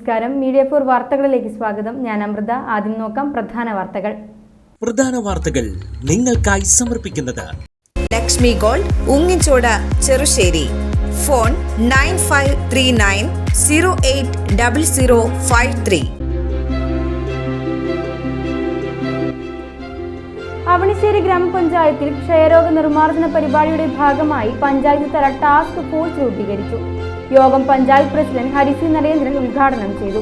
നമസ്കാരം. മീഡിയ 4 വാർത്തകളിലേക്ക് സ്വാഗതം. ഞാൻ അമൃത. ആദ്യം നോക്കാം പ്രധാന വാർത്തകൾ. നിങ്ങൾക്കായി സമർപ്പിക്കുന്നത് ലക്ഷ്മി ഗോൾഡ്, ഉങ്ങിച്ചോട്, ചെറുശ്ശേരി. ഫോൺ 9539080053. അവണിശ്ശേരി ഗ്രാമപഞ്ചായത്തിൽ ക്ഷയരോഗ നിർമ്മാർജ്ജന പരിപാടിയുടെ ഭാഗമായി പഞ്ചായത്ത് തല ടാസ്ക് ഫോഴ്സ് രൂപീകരിച്ചു. യോഗം പഞ്ചായത്ത് പ്രസിഡന്റ് ഹരിസി നരേന്ദ്രൻ ഉദ്ഘാടനം ചെയ്തു.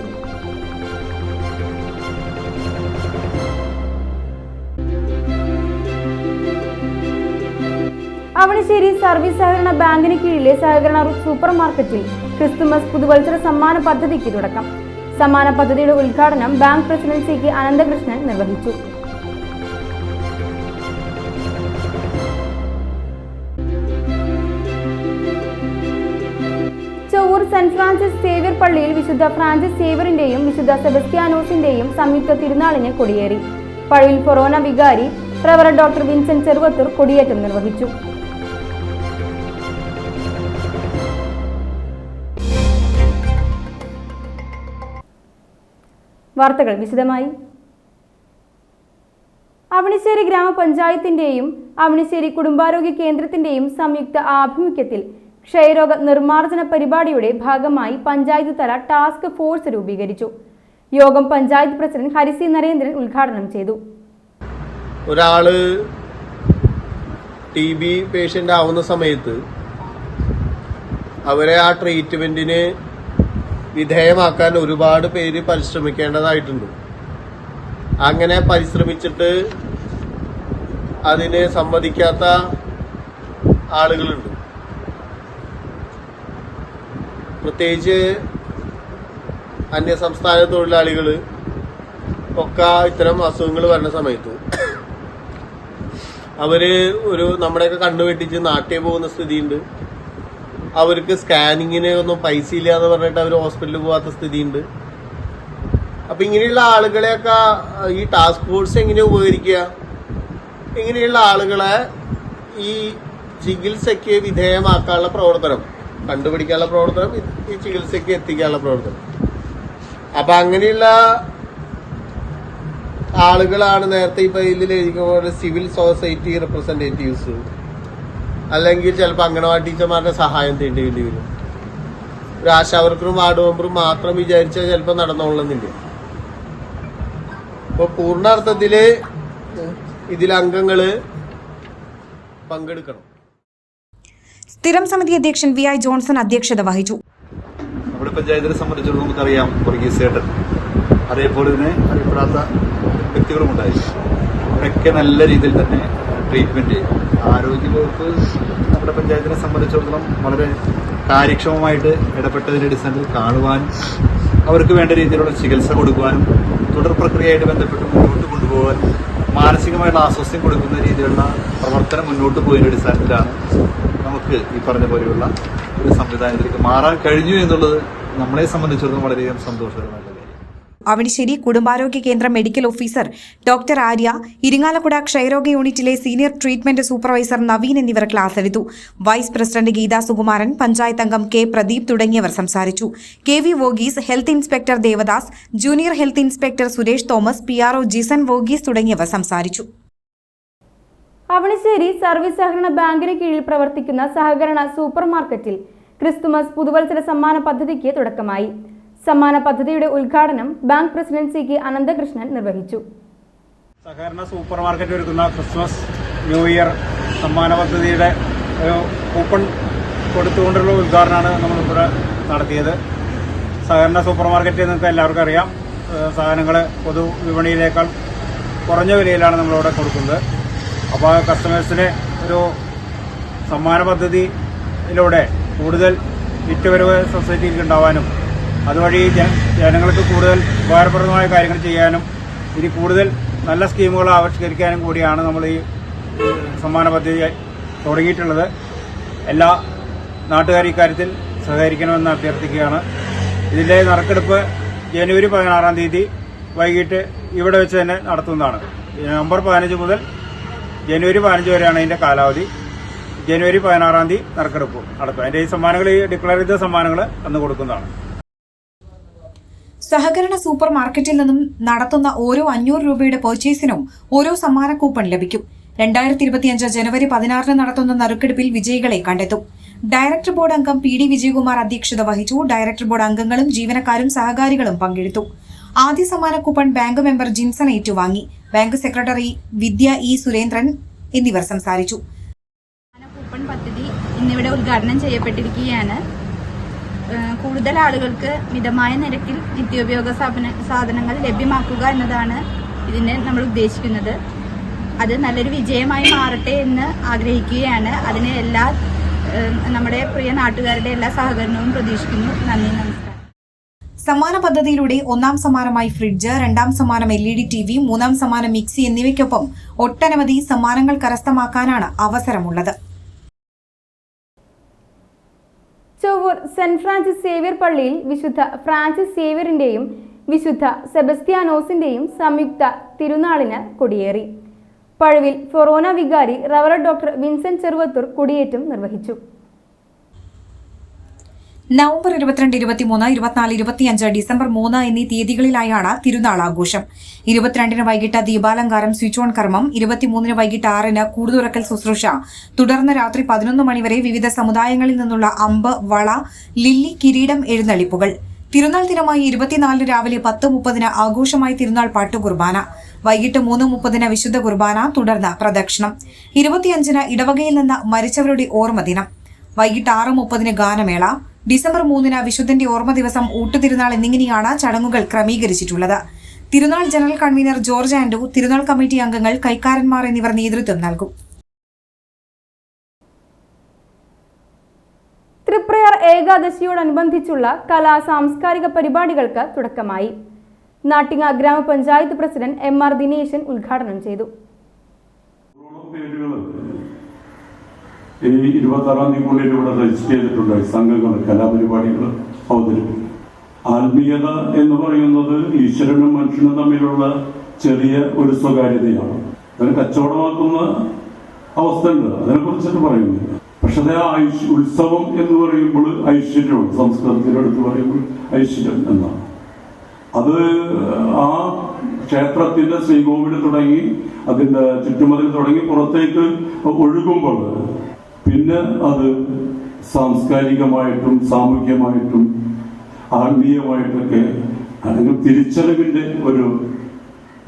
അവണിശ്ശേരി സർവീസ് സഹകരണ ബാങ്കിന് കീഴിലെ സഹകരണ സൂപ്പർ മാർക്കറ്റിൽ ക്രിസ്തുമസ് പുതുവത്സര സമ്മാന പദ്ധതിക്ക് തുടക്കം. സമ്മാന പദ്ധതിയുടെ ഉദ്ഘാടനം ബാങ്ക് പ്രസിഡന്റ് CK അനന്തകൃഷ്ണൻ നിർവഹിച്ചു. ചൊവ്വൂർ സെന്റ് ഫ്രാൻസിസ് സേവ്യർ പള്ളിയിൽ വിശുദ്ധ ഫ്രാൻസിസ് സേവ്യറിന്റെയും വിശുദ്ധ സെബസ്ത്യാനോസിന്റെയും സംയുക്ത തിരുനാളിന് കൊടിയേറി. പള്ളിയിൽ ഫൊറോന വികാരി റവറന്റ് ഡോക്ടർ വിൻസെന്റ് ചെറുവത്തൂർ കൊടിയേറ്റം നിർവഹിച്ചു. വാർത്തകൾ വിശദമായി. അവണിശ്ശേരി ഗ്രാമപഞ്ചായത്തിന്റെയും അവണിശ്ശേരി കുടുംബാരോഗ്യ കേന്ദ്രത്തിന്റെയും സംയുക്ത ആഭിമുഖ്യത്തിൽ ക്ഷയരോഗ നിർമ്മാർജ്ജന പരിപാടിയുടെ ഭാഗമായി പഞ്ചായത്ത് തല ടാസ്ക് ഫോഴ്സ് രൂപീകരിച്ചു. യോഗം പഞ്ചായത്ത് പ്രസിഡന്റ് ഹരിസി നരേന്ദ്രൻ ഉദ്ഘാടനം ചെയ്തു. ഒരാള് TB പേഷ്യന്റ് ആവുന്ന സമയത്ത് അവരെ ആ ട്രീറ്റ്മെന്റിന് വിധേയമാക്കാൻ ഒരുപാട് പേര് പരിശ്രമിക്കേണ്ടതായിട്ടുണ്ട്. അങ്ങനെ പരിശ്രമിച്ചിട്ട് അതിന് സമ്മതിക്കാത്ത ആളുകളുണ്ട്. പ്രത്യേകിച്ച് അന്യസംസ്ഥാന തൊഴിലാളികൾ ഒക്കെ ഇത്തരം അസുഖങ്ങൾ വരുന്ന സമയത്ത് അവര് നമ്മുടെയൊക്കെ കണ്ണുവെട്ടിച്ച് നാട്ടിൽ പോകുന്ന സ്ഥിതിയുണ്ട്. അവർക്ക് സ്കാനിങ്ങിന് ഒന്നും പൈസ ഇല്ല എന്ന് പറഞ്ഞിട്ട് അവർ ഹോസ്പിറ്റലിൽ പോകാത്ത സ്ഥിതിയുണ്ട്. അപ്പൊ ഇങ്ങനെയുള്ള ആളുകളെയൊക്കെ ഈ ടാസ്ക് ഫോഴ്സ് എങ്ങനെ ഉപകരിക്കുക? ഇങ്ങനെയുള്ള ആളുകളെ ഈ ചികിത്സയ്ക്ക് വിധേയമാക്കാനുള്ള പ്രവർത്തനം, കണ്ടുപിടിക്കാനുള്ള പ്രവർത്തനം, ഈ ചികിത്സയ്ക്ക് എത്തിക്കാനുള്ള പ്രവർത്തനം. അപ്പൊ അങ്ങനെയുള്ള ആളുകളാണ് നേരത്തെ ഇപ്പൊ ഇതിൽ എഴുതിക്കുന്ന സിവിൽ സൊസൈറ്റി റെപ്രസെന്റേറ്റീവ്സ്, അല്ലെങ്കിൽ ചിലപ്പോൾ അംഗനവാടി ടീച്ചർമാരുടെ സഹായം തേടേണ്ടി വരും. ഒരു ആശാവർക്കറും വാർഡ് മെമ്പറും മാത്രം വിചാരിച്ചാൽ ചിലപ്പോൾ നടന്നോളുന്നില്ല. ഇപ്പൊ പൂർണ്ണാർത്ഥത്തില് ഇതിൽ അംഗങ്ങള് പങ്കെടുക്കണം. സ്ഥിരം സമിതി അധ്യക്ഷൻ VI ജോൺസൺ അധ്യക്ഷത വഹിച്ചു. നമ്മുടെ പഞ്ചായത്തിനെ സംബന്ധിച്ചിടത്തോളം നമുക്കറിയാം, വർഗീസേട്ടൻ, അതേപോലെ തന്നെ അറിയപ്പെടാത്ത വ്യക്തികളുമുണ്ടായി. അവരൊക്കെ നല്ല രീതിയിൽ തന്നെ ട്രീറ്റ്മെന്റ്, ആരോഗ്യവകുപ്പ് നമ്മുടെ പഞ്ചായത്തിനെ സംബന്ധിച്ചിടത്തോളം വളരെ കാര്യക്ഷമമായിട്ട് ഇടപെട്ടതിന്റെ അടിസ്ഥാനത്തിൽ കാണുവാനും അവർക്ക് വേണ്ട രീതിയിലുള്ള ചികിത്സ കൊടുക്കുവാനും തുടർ പ്രക്രിയയായിട്ട് ബന്ധപ്പെട്ട് മുന്നോട്ട് കൊണ്ടുപോകാൻ മാനസികമായിട്ടുള്ള ആശ്വാസം കൊടുക്കുന്ന രീതിയിലുള്ള പ്രവർത്തനം മുന്നോട്ട് പോയതിന്റെ അടിസ്ഥാനത്തിലാണ് നമുക്ക് ഈ പറഞ്ഞ പോലെയുള്ള ഒരു സംവിധാനത്തിലേക്ക് മാറാൻ കഴിഞ്ഞു എന്നുള്ളത് നമ്മളെ സംബന്ധിച്ചിടത്തോളം വളരെയധികം സന്തോഷകരമായ കാര്യം. അവണിശ്ശേരി കുടുംബാരോഗ്യ കേന്ദ്ര medical officer doctor Arya, Irinjalakuda ക്ഷയരോഗ യൂണിറ്റിലെ സീനിയർ ട്രീറ്റ്മെന്റ് സൂപ്പർവൈസർ നവീൻ എന്നിവർ ക്ലാസ് എടുത്തു. വൈസ് പ്രസിഡന്റ് ഗീതാ സുകുമാരൻ, പഞ്ചായത്ത് അംഗം K പ്രദീപ് തുടങ്ങിയവർ സംസാരിച്ചു. KV Varghese, health inspector Devadas, junior health inspector Suresh Thomas, PRO Jison Varghese തുടങ്ങിയവർ സംസാരിച്ചു. അവണിശ്ശേരി സർവീസ് സഹകരണ ബാങ്കിന് കീഴിൽ പ്രവർത്തിക്കുന്ന സഹകരണ സൂപ്പർ മാർക്കറ്റിൽ ക്രിസ്തുമസ് പുതുവത്സര സമ്മാന പദ്ധതിക്ക് തുടക്കമായി. സമ്മാന പദ്ധതിയുടെ ഉദ്ഘാടനം ബാങ്ക് പ്രസിഡന്റ് CK അനന്തകൃഷ്ണൻ നിർവഹിച്ചു. സഹകരണ സൂപ്പർ മാർക്കറ്റ് ഒരുക്കുന്ന ക്രിസ്മസ് ന്യൂ ഇയർ സമ്മാന പദ്ധതിയുടെ ഒരു കൂപ്പൺ കൊടുത്തുകൊണ്ടുള്ള ഉദ്ഘാടനമാണ് നമ്മളിവിടെ നടത്തിയത്. സഹകരണ സൂപ്പർ മാർക്കറ്റ് നിങ്ങൾക്ക് എല്ലാവർക്കും അറിയാം, സാധനങ്ങൾ പൊതു വിപണിയിലേക്കാൾ കുറഞ്ഞ വിലയിലാണ് നമ്മളിവിടെ കൊടുക്കുന്നത്. അപ്പോൾ കസ്റ്റമേഴ്സിന് ഒരു സമ്മാന പദ്ധതിയിലൂടെ കൂടുതൽ വിറ്റുവരവ് സൊസൈറ്റിക്ക് ഉണ്ടാവാനും അതുവഴി ജനങ്ങൾക്ക് കൂടുതൽ ഉപകാരപ്രദമായ കാര്യങ്ങൾ ചെയ്യാനും ഇനി കൂടുതൽ നല്ല സ്കീമുകൾ ആവിഷ്കരിക്കാനും കൂടിയാണ് നമ്മൾ ഈ സമ്മാന പദ്ധതി തുടങ്ങിയിട്ടുള്ളത്. എല്ലാ നാട്ടുകാരും ഇക്കാര്യത്തിൽ സഹകരിക്കണമെന്ന് അഭ്യർത്ഥിക്കുകയാണ്. ഇതിൻ്റെ നറുക്കെടുപ്പ് ജനുവരി 16-ാം തീയതി വൈകിട്ട് ഇവിടെ വെച്ച് തന്നെ നടത്തുന്നതാണ്. നവംബർ 15 മുതൽ ജനുവരി 15 വരെയാണ് ഇതിൻ്റെ കാലാവധി. ജനുവരി 16-ാം തീയതി നറുക്കെടുപ്പ് നടത്തും. അതിൻ്റെ ഈ സമ്മാനങ്ങൾ, ഈ ഡിക്ലെയർ ചെയ്ത സമ്മാനങ്ങൾ അന്ന് കൊടുക്കുന്നതാണ്. സഹകരണ സൂപ്പർ മാർക്കറ്റിൽ നിന്നും നടത്തുന്ന ഓരോ 500 രൂപയുടെ പർച്ചേസിനും ഓരോ സമ്മാന കൂപ്പൺ ലഭിക്കും. 2025 ജനുവരി 16 നടത്തുന്ന നറുക്കെടുപ്പിൽ വിജയികളെ കണ്ടെത്തും. ഡയറക്ടർ ബോർഡ് അംഗം PD വിജയകുമാർ അധ്യക്ഷത വഹിച്ചു. ഡയറക്ടർ ബോർഡ് അംഗങ്ങളും ജീവനക്കാരും സഹകാരികളും പങ്കെടുത്തു. ആദ്യ സമ്മാന കൂപ്പൺ ബാങ്ക് മെമ്പർ ജിൻസൺ ഏറ്റുവാങ്ങി. ബാങ്ക് സെക്രട്ടറി വിദ്യ ഇ സുരേന്ദ്രൻ എന്നിവർ സംസാരിച്ചു. കൂപ്പൺ പദ്ധതി ഇന്നിവിടെ ഉദ്ഘാടനം ചെയ്യപ്പെട്ടിരിക്കുകയാണ്. കൂടുതൽ ആളുകൾക്ക് മിതമായ നിരക്കിൽ നിത്യോപയോഗ സാധനങ്ങൾ ലഭ്യമാക്കുക എന്നതാണ് ഇതിന് നമ്മൾ ഉദ്ദേശിക്കുന്നത്. അത് നല്ലൊരു വിജയമായി മാറട്ടെ എന്ന് ആഗ്രഹിക്കുകയാണ്. അതിന് നമ്മുടെ പ്രിയ നാട്ടുകാരുടെ എല്ലാ സഹകരണവും പ്രതീക്ഷിക്കുന്നു. നന്ദി, നമസ്കാരം. സമ്മാന പദ്ധതിയിലൂടെ 1ാം സമ്മാനമായി ഫ്രിഡ്ജ്, 2ാം സമ്മാനം LED TV, 3ാം സമ്മാനം മിക്സി എന്നിവയ്ക്കൊപ്പം ഒട്ടനവധി സമ്മാനങ്ങൾ കരസ്ഥമാക്കാനാണ് അവസരമുള്ളത്. ചൊവ്വൂർ സെന്റ് ഫ്രാൻസിസ് സേവ്യർ പള്ളിയിൽ വിശുദ്ധ ഫ്രാൻസിസ് സേവ്യറിന്റെയും വിശുദ്ധ സെബസ്ത്യാനോസിന്റെയും സംയുക്ത തിരുനാളിന് കൊടിയേറി. പഴുവിൽ ഫൊറോന വികാരി റവറന്റ് ഡോക്ടർ വിൻസെന്റ് ചെറുവത്തൂർ കൊടിയേറ്റം നിർവഹിച്ചു. നവംബർ 22, 23, 24, 25, ഡിസംബർ 3 എന്നീ തീയതികളിലായാണ് തിരുനാൾ ആഘോഷം. 22-ന് വൈകിട്ട് ദീപാലങ്കാരം, സ്വിച്ച് ഓൺ കർമ്മം, 23-ന് വൈകിട്ട് 6-ന് കൂടുതുറക്കൽ ശുശ്രൂഷ, തുടർന്ന് രാത്രി 11 മണിവരെ വിവിധ സമുദായങ്ങളിൽ നിന്നുള്ള അമ്പ്, വള, ലില്ലി, കിരീടം എഴുന്നള്ളിപ്പുകൾ. തിരുനാൾ ദിനമായി 24-ന് രാവിലെ 10:30-ന് ആഘോഷമായി തിരുനാൾ പാട്ടുകുർബാന, വൈകിട്ട് 3:30-ന് വിശുദ്ധ കുർബാന, തുടർന്ന് പ്രദക്ഷിണം. 25-ന് ഇടവകയിൽ നിന്ന് മരിച്ചവരുടെ ഓർമ്മ ദിനം, വൈകിട്ട് 6:30-ന് ഗാനമേള. ഡിസംബർ 3-ന് വിശുദ്ധന്റെ ഓർമ്മ ദിവസം, ഊട്ടുതിരുനാൾ എന്നിങ്ങനെയാണ് ചടങ്ങുകൾ ക്രമീകരിച്ചിട്ടുള്ളത്. തിരുനാൾ ജനറൽ കൺവീനർ ജോർജ് ആൻഡ്രൂ, തിരുനാൾ കമ്മിറ്റി അംഗങ്ങൾ, കൈക്കാരന്മാർ എന്നിവർ നേതൃത്വം നൽകും. തൃപ്രയാർ ഏകാദശിയോടനുബന്ധിച്ചുള്ള കലാ സാംസ്കാരിക പരിപാടികൾക്ക് തുടക്കമായി. നാട്ടിങ്ങ ഗ്രാമപഞ്ചായത്ത് പ്രസിഡന്റ് MR ദിനേശൻ ഉദ്ഘാടനം ചെയ്തു. ഈ 26-ാം തീയതി ഇവിടെ രജിസ്റ്റർ ചെയ്തിട്ടുണ്ട്. സംഘങ്ങൾ, കലാപരിപാടികൾ അവതരിപ്പിക്കും. ആത്മീയത എന്ന് പറയുന്നത് ഈശ്വരനും മനുഷ്യനും തമ്മിലുള്ള ചെറിയ ഒരു സ്വകാര്യതയാണ്. അതിന് കച്ചവടമാക്കുന്ന അവസ്ഥയുണ്ട്, അതിനെ കുറിച്ചിട്ട് പറയുന്നില്ല. പക്ഷെ അത് ഉത്സവം എന്ന് പറയുമ്പോൾ ഐശ്വര്യമാണ്. സംസ്കൃതത്തിലെടുത്ത് പറയുമ്പോൾ ഐശ്വര്യം എന്നാണ്. അത് ആ ക്ഷേത്രത്തിന്റെ ശ്രീകോവിൽ തുടങ്ങി അതിന്റെ ചുറ്റുമതിൽ തുടങ്ങി പുറത്തേക്ക് ഒഴുകുമ്പോൾ പിന്നെ അത് സാംസ്കാരികമായിട്ടും സാമൂഹ്യമായിട്ടും ആത്മീയമായിട്ടൊക്കെ അല്ലെങ്കിൽ തിരിച്ചറിവിന്റെ ഒരു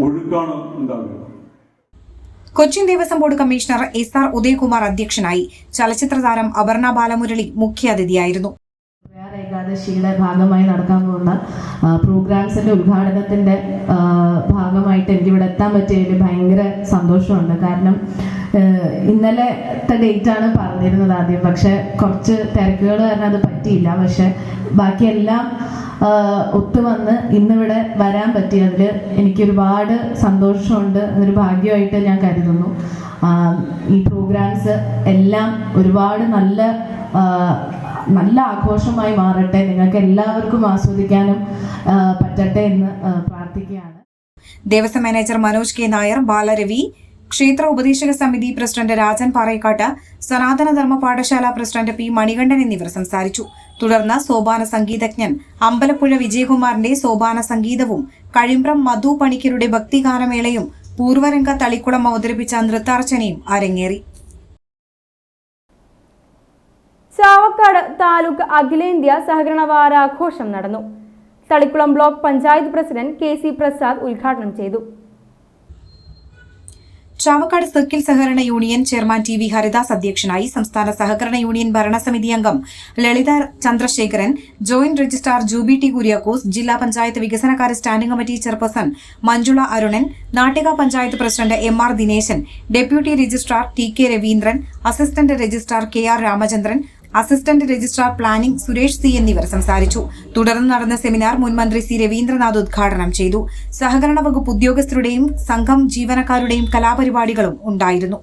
ഒഴുക്കാണ് ഉണ്ടാകുക. Cochin Devaswom board commissioner SR Udayakumar അധ്യക്ഷനായി. ചലച്ചിത്ര താരം അപർണ ബാലമുരളി മുഖ്യാതിഥിയായിരുന്നു. ഏകാദശിയുടെ ഭാഗമായി നടക്കാൻ പോകുന്ന പ്രോഗ്രാംസിന്റെ ഉദ്ഘാടനത്തിന്റെ ഭാഗമായിട്ട് എനിക്കിവിടെ എത്താൻ പറ്റിയതിൽ ഭയങ്കര സന്തോഷമുണ്ട്. കാരണം ഇന്നലത്തെ ഡേറ്റാണ് പറഞ്ഞിരുന്നത് ആദ്യം, പക്ഷെ കുറച്ച് തിരക്കുകൾ കാരണം അത് പറ്റിയില്ല. പക്ഷെ ബാക്കിയെല്ലാം ഒത്തുവന്ന് ഇന്നിവിടെ വരാൻ പറ്റിയതിൽ എനിക്കൊരുപാട് സന്തോഷമുണ്ട്. അതൊരു ഭാഗ്യമായിട്ട് ഞാൻ കരുതുന്നു. ഈ പ്രോഗ്രാംസ് എല്ലാം ഒരുപാട് നല്ല ആഘോഷമായി മാറട്ടെ, നിങ്ങൾക്ക് എല്ലാവർക്കും ആസ്വദിക്കാനും പറ്റട്ടെ എന്ന് പ്രാർത്ഥിക്കുകയാണ്. Devaswom manager Manoj K. നായർ, ബാലരവി, ക്ഷേത്ര ഉപദേശക സമിതി പ്രസിഡന്റ് രാജൻ പാറേക്കാട്ട്, സനാതനധർമ്മ പാഠശാല പ്രസിഡന്റ് P. മണികണ്ഠൻ എന്നിവർ സംസാരിച്ചു. തുടർന്ന് സോപാന സംഗീതജ്ഞൻ അമ്പലപ്പുഴ വിജയകുമാറിന്റെ സോപാന സംഗീതവും കഴിമ്പ്രം മധു പണിക്കരുടെ ഭക്തിഗാനമേളയും പൂർവരംഗ തളിക്കുളം അവതരിപ്പിച്ച നൃത്താർച്ചനയും അരങ്ങേറി. ചാവക്കാട് താലൂക്ക് അഖിലേന്ത്യാ സഹകരണ വാരാഘോഷം നടന്നു. Thalikkulam block panchayat president KC Prasad ഉദ്ഘാടനം ചെയ്തു. ചാവക്കാട് സർക്കിൾ സഹകരണ യൂണിയൻ ചെയർമാൻ TV ഹരിദാസ് അധ്യക്ഷനായി. സംസ്ഥാന സഹകരണ യൂണിയൻ ഭരണസമിതി അംഗം Lalitha Chandrasekharan, joint registrar Juby T. Kuriakose, ജില്ലാ പഞ്ചായത്ത് വികസനകാര്യ standing committee chairperson Manjula Arunan, Nattika panchayat president MR Dineshan, deputy registrar TK Raveendran, assistant registrar KR Ramachandran, assistant registrar planning Suresh C. എന്നിവർ സംസാരിച്ചു. തുടർന്ന് നടന്ന സെമിനാർ മുൻ മന്ത്രി C. രവീന്ദ്രനാഥ് ഉദ്ഘാടനം ചെയ്തു. സഹകരണ വകുപ്പ് ഉദ്യോഗസ്ഥരുടെയും സംഘം ജീവനക്കാരുടെയും കലാപരിപാടികളും ഉണ്ടായിരുന്നു.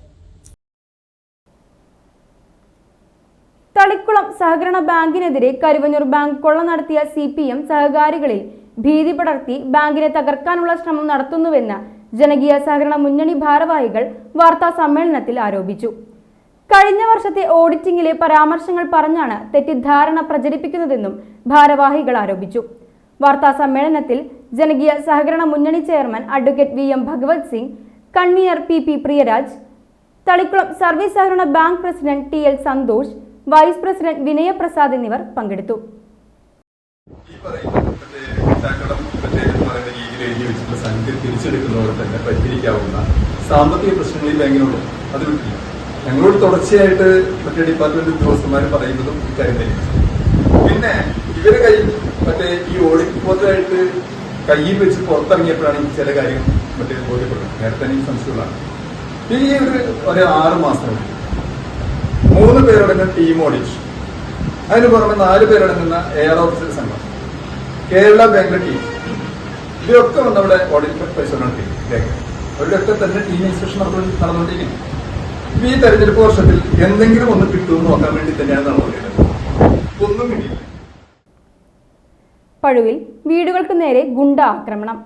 തളിക്കുളം സഹകരണ ബാങ്കിനെതിരെ കരുവന്നൂർ ബാങ്ക് കൊള്ള നടത്തിയ CPM സഹകാരികളിൽ ഭീതി പടർത്തി ബാങ്കിനെ തകർക്കാനുള്ള ശ്രമം നടത്തുന്നുവെന്ന് ജനകീയ സഹകരണ മുന്നണി ഭാരവാഹികൾ വാർത്താ സമ്മേളനത്തിൽ ആരോപിച്ചു. കഴിഞ്ഞ വർഷത്തെ ഓഡിറ്റിംഗിലെ പരാമർശങ്ങൾ പറഞ്ഞാണ് തെറ്റിദ്ധാരണ പ്രചരിപ്പിക്കുന്നതെന്നും ഭാരവാഹികൾ ആരോപിച്ചു. വാർത്താ സമ്മേളനത്തിൽ ജനകീയ സഹകരണ മുന്നണി chairman advocate VM Bhagavath Singh, convenor PP Priyaraj, Thalikkulam service സഹകരണ bank president TL Santhosh, vice president Vinaya Prasad എന്നിവർ പങ്കെടുത്തു. തിരിച്ചെടുക്കുന്നതോടെ തന്നെ പരിഹരിക്കാവുന്ന സാമ്പത്തിക പ്രശ്നങ്ങൾ ഈ ബാങ്കിനുണ്ട്. അത് വിട്ടില്ല. ഞങ്ങളോട് തുടർച്ചയായിട്ട് മറ്റേ ഡിപ്പാർട്ട്മെന്റ് ഉദ്യോഗസ്ഥന്മാർ പറയുന്നതും ഇക്കാര്യം തന്നെ. പിന്നെ ഇവരെ ഈ ഓഡിറ്റ് റിപ്പോർട്ടായിട്ട് കയ്യിൽ വെച്ച് പുറത്തിറങ്ങിയപ്പോഴാണ് ഈ ചില കാര്യങ്ങൾ ബോധ്യപ്പെടുന്നത്. നേരത്തെ ഈ സംശയമുള്ളതാണ്. ഈ ഒരു 6 മാസം 3 പേരടങ്ങുന്ന ടീം ഓഡിറ്റ്, അതിന് പുറമെ 4 പേരടങ്ങുന്ന AR ഓഫീസർ സംഘം, കേരള ബാങ്കിലെ ടീം, ഇതൊക്കെ വന്ന് അവിടെ ഓഡിറ്റ് പരിശോധന നടത്തി. അവരുടെയൊക്കെ തന്നെ ടീം ഇൻസ്പെക്ഷൻ നടന്നുകൊണ്ടിരിക്കുന്നു. ഈ തെരഞ്ഞെടുപ്പ് വർഷത്തിൽ എന്തെങ്കിലും ഒന്ന് കിട്ടുമെന്ന് നോക്കാൻ വേണ്ടി തന്നെയാണ് നടന്നുകൊണ്ടിരുന്നത്. ഒന്നും കിട്ടിയില്ല. പഴുവിൽ വീടുകൾക്ക് നേരെ ഗുണ്ടാ ആക്രമണം.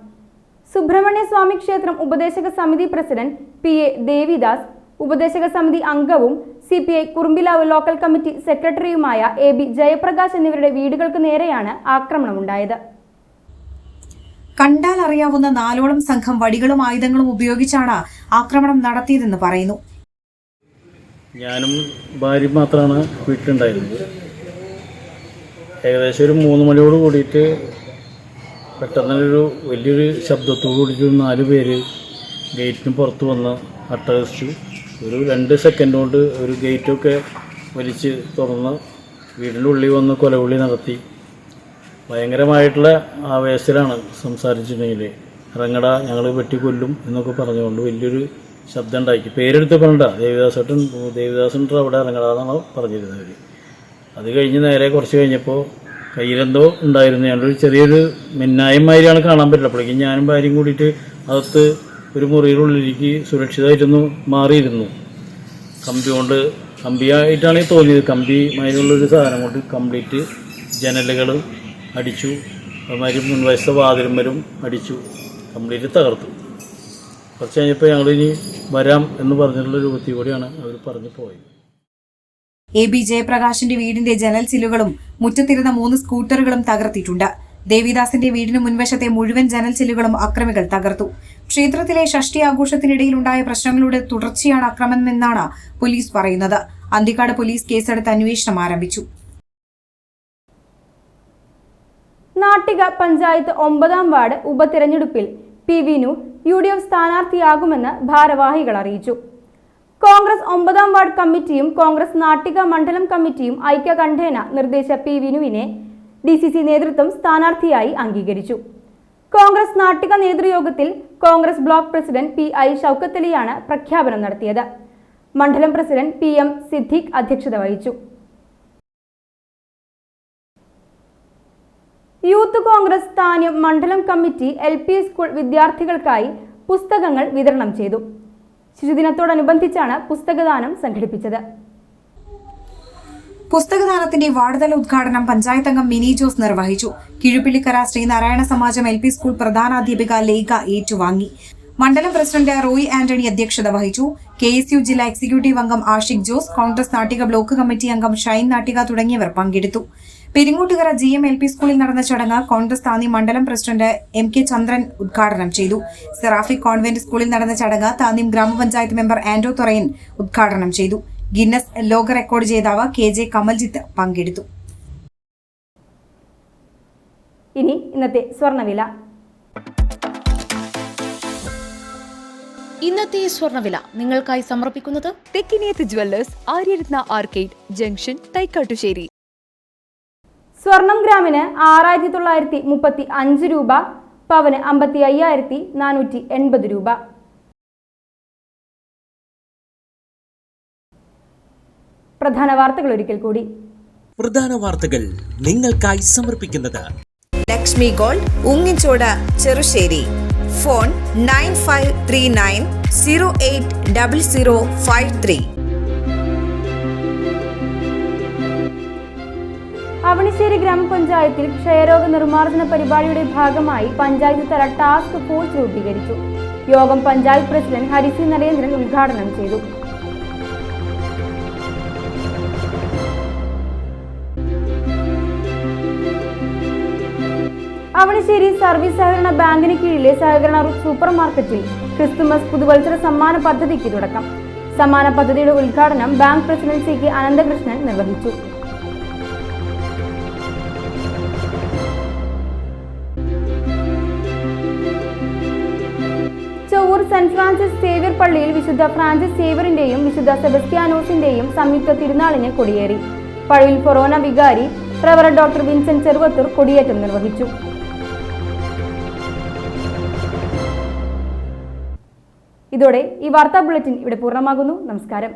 സുബ്രഹ്മണ്യ സ്വാമി ക്ഷേത്രം ഉപദേശക സമിതി പ്രസിഡന്റ് PA ദേവിദാസ്, ഉപദേശക സമിതി അംഗവും CPI കുറുമ്പിലാവ് ലോക്കൽ കമ്മിറ്റി സെക്രട്ടറിയുമായ AB ജയപ്രകാശ് എന്നിവരുടെ വീടുകൾക്ക് നേരെയാണ് ആക്രമണമുണ്ടായത്. കണ്ടാൽ അറിയാവുന്ന 4ഓളം സംഘം വടികളും ആയുധങ്ങളും ഉപയോഗിച്ചാണ് ആക്രമണം നടത്തിയതെന്ന് പറയുന്നു. ഞാനും ഭാര്യ മാത്രമാണ് വീട്ടിലുണ്ടായിരുന്നത്. ഏകദേശം ഒരു 3 മണിയോട് കൂടിയിട്ട് പെട്ടെന്നൊരു വലിയൊരു ശബ്ദത്തോടു കൂടിയിട്ട് 4 പേര് ഗേറ്റിന് പുറത്ത് വന്ന് അട്ടഹസിച്ചു. ഒരു 2 സെക്കൻഡ് കൊണ്ട് ഒരു ഗേറ്റൊക്കെ വലിച്ച് തുറന്ന് വീടിൻ്റെ ഉള്ളിൽ വന്ന് കൊലവിളി നടത്തി. ഭയങ്കരമായിട്ടുള്ള ആവേശത്തിലാണ് സംസാരിച്ചിട്ടുണ്ടെങ്കിൽ ഇറങ്ങടാ ഞങ്ങൾ വെട്ടിക്കൊല്ലും എന്നൊക്കെ പറഞ്ഞുകൊണ്ട് വലിയൊരു ശബ്ദം ഉണ്ടാക്കി. പേരെടുത്ത് പറഞ്ഞ ദേവിദാസൻ അവിടെ ഇറങ്ങടാന്നാണ് പറഞ്ഞിരുന്നത്. അത് കഴിഞ്ഞ് നേരെ കുറച്ച് കഴിഞ്ഞപ്പോൾ കയ്യിലെന്തോ ഉണ്ടായിരുന്നു. ഞങ്ങളൊരു ചെറിയൊരു മിന്നായന്മാരിയാണ് കാണാൻ പറ്റില്ല. അപ്പോഴേക്കും ഞാനും ഭാര്യയും കൂടിയിട്ട് അകത്ത് ഒരു മുറിയിലുള്ളിലേക്ക് സുരക്ഷിതമായിട്ടൊന്ന് മാറിയിരുന്നു. കമ്പിയായിട്ടാണ് തോന്നിയത്. കമ്പി മാതിരിയുള്ളൊരു സാധനം കൊണ്ട് കംപ്ലീറ്റ് ജനലുകൾ അടിച്ചു. അതുമാതിരി മുൻവശത്തെ വാതിലുമ്പലും അടിച്ചു, കംപ്ലീറ്റ് തകർത്തു. കുറച്ച് കഴിഞ്ഞപ്പോൾ ഞങ്ങളിനി വരാം എന്ന് പറഞ്ഞിട്ടുള്ള രൂപത്തിൽ കൂടിയാണ് അവർ പറഞ്ഞു പോയത്. AB ജയപ്രകാശിന്റെ വീടിന്റെ ജനൽ ചില്ലുകളും മുറ്റത്തിരുന്ന 3 സ്കൂട്ടറുകളും തകർത്തിട്ടുണ്ട്. ദേവിദാസിന്റെ വീടിന് മുൻവശത്തെ മുഴുവൻ ജനൽ ചില്ലുകളും അക്രമികൾ തകർത്തു. ക്ഷേത്രത്തിലെ ഷഷ്ടി ആഘോഷത്തിനിടയിലുണ്ടായ പ്രശ്നങ്ങളുടെ തുടർച്ചയാണ് അക്രമമെന്നാണ് പോലീസ് പറയുന്നത്. അന്തിക്കാട് പോലീസ് കേസെടുത്ത് അന്വേഷണം ആരംഭിച്ചു. നാട്ടിക പഞ്ചായത്ത് 9ാം വാർഡ് ഉപതിരഞ്ഞെടുപ്പിൽ PV നൂർ UDF സ്ഥാനാർത്ഥിയാകുമെന്ന് ഭാരവാഹികൾ അറിയിച്ചു. കോൺഗ്രസ് 9ാം വാർഡ് കമ്മിറ്റിയും കോൺഗ്രസ് നാട്ടിക മണ്ഡലം കമ്മിറ്റിയും ഐക്യകണ്ഠേന നിർദ്ദേശ PV നുവിനെ DCC നേതൃത്വം സ്ഥാനാർത്ഥിയായി അംഗീകരിച്ചു. കോൺഗ്രസ് നാട്ടിക നേതൃയോഗത്തിൽ കോൺഗ്രസ് ബ്ലോക്ക് പ്രസിഡന്റ് PI ഷൗക്കത്തലിയാണ് പ്രഖ്യാപനം നടത്തിയത്. മണ്ഡലം പ്രസിഡന്റ് PM സിദ്ദീഖ് അധ്യക്ഷത വഹിച്ചു. യൂത്ത് കോൺഗ്രസ് താന്യം മണ്ഡലം കമ്മിറ്റി LP സ്കൂൾ വിദ്യാർത്ഥികൾക്കായി പുസ്തകങ്ങൾ വിതരണം ചെയ്തു. ശിശുദിനത്തോടനുബന്ധിച്ചാണ് പുസ്തകദാനം സംഘടിപ്പിച്ചത്. പുസ്തകദാനത്തിന്റെ വാർഡുതല ഉദ്ഘാടനം പഞ്ചായത്ത് അംഗം മിനി ജോസ് നിർവഹിച്ചു. കിഴുപ്പിള്ളിക്കര ശ്രീനാരായണ സമാജം LP സ്കൂൾ പ്രധാനാധ്യാപിക ലേഖ ഏറ്റുവാങ്ങി. മണ്ഡലം പ്രസിഡന്റ് റോയ് ആന്റണി അധ്യക്ഷത വഹിച്ചു. KSU ജില്ലാ എക്സിക്യൂട്ടീവ് അംഗം ആഷിഖ് ജോസ്, കോൺഗ്രസ് നാട്ടിക ബ്ലോക്ക് കമ്മിറ്റി അംഗം ഷൈൻ നാട്ടിക തുടങ്ങിയവർ പങ്കെടുത്തു. പെരിങ്ങോട്ടുകര GM LP സ്കൂളിൽ നടന്ന ചടങ്ങ് കോൺഗ്രസ് താന്നി മണ്ഡലം പ്രസിഡന്റ് MK ചന്ദ്രൻ ഉദ്ഘാടനം ചെയ്തു. സെറാഫിക് കോൺവെന്റ് സ്കൂളിൽ നടന്ന ചടങ്ങ് താന്യം ഗ്രാമപഞ്ചായത്ത് മെമ്പർ ആൻഡോ തൊറയൻ ഉദ്ഘാടനം ചെയ്തു. ഗിന്നസ് ലോക റെക്കോർഡ് ജേതാവ് KJ കമൽജിത്ത് പങ്കെടുത്തു. ഇനി ഇന്നത്തെ സ്വർണ്ണവില. ഇന്നത്തെ സ്വർണ്ണവില നിങ്ങൾക്കായി സമർപ്പിക്കുന്നത് Thekkiniyath jewellers, Aryaratna arcade junction, Thaikkattussery. സ്വർണം ഗ്രാമിന് 6935 രൂപ, പവന് 55,480 രൂപ. പ്രധാന വാർത്തകൾ ഒരിക്കൽ കൂടി. പ്രധാന വാർത്തകൾ നിങ്ങൾക്കായി സമർപ്പിക്കുന്നത് ലക്ഷ്മി ഗോൾഡ്, ഉങ്ങിച്ചോട്, ചെറുശ്ശേരി. ഫോൺ 9539080053. അവണിശ്ശേരി ഗ്രാമപഞ്ചായത്തിൽ ക്ഷയരോഗ നിർമ്മാർജ്ജന പരിപാടിയുടെ ഭാഗമായി പഞ്ചായത്ത് തല ടാസ്ക് ഫോഴ്സ് രൂപീകരിച്ചു. യോഗം പഞ്ചായത്ത് പ്രസിഡന്റ് ഹരിസി നരേന്ദ്രൻ ഉദ്ഘാടനം ചെയ്തു. അവണിശ്ശേരി സർവീസ് സഹകരണ ബാങ്കിന് കീഴിലെ സഹകരണ സൂപ്പർ മാർക്കറ്റിൽ ക്രിസ്തുമസ് പുതുവത്സര സമ്മാന പദ്ധതിക്ക് തുടക്കം. സമ്മാന പദ്ധതിയുടെ ഉദ്ഘാടനം ബാങ്ക് പ്രസിഡന്റ് CK അനന്തകൃഷ്ണൻ നിർവഹിച്ചു. ചൊവ്വൂർ സെന്റ് ഫ്രാൻസിസ് സേവ്യർ പള്ളിയിൽ വിശുദ്ധ ഫ്രാൻസിസ് സേവ്യറിന്റെയും വിശുദ്ധ സെബസ്ത്യാനോസിന്റെയും സംയുക്ത തിരുനാളിന് കൊടിയേറി. പള്ളിയിൽ ഫൊറോന വികാരി റവറന്റ് ഡോക്ടർ വിൻസെന്റ് ചെറുവത്തൂർ കൊടിയേറ്റം നിർവഹിച്ചു. ഇതോടെ ഈ വാർത്താ ബുള്ളറ്റിൻ ഇവിടെ പൂർണ്ണമാകുന്നു. നമസ്കാരം.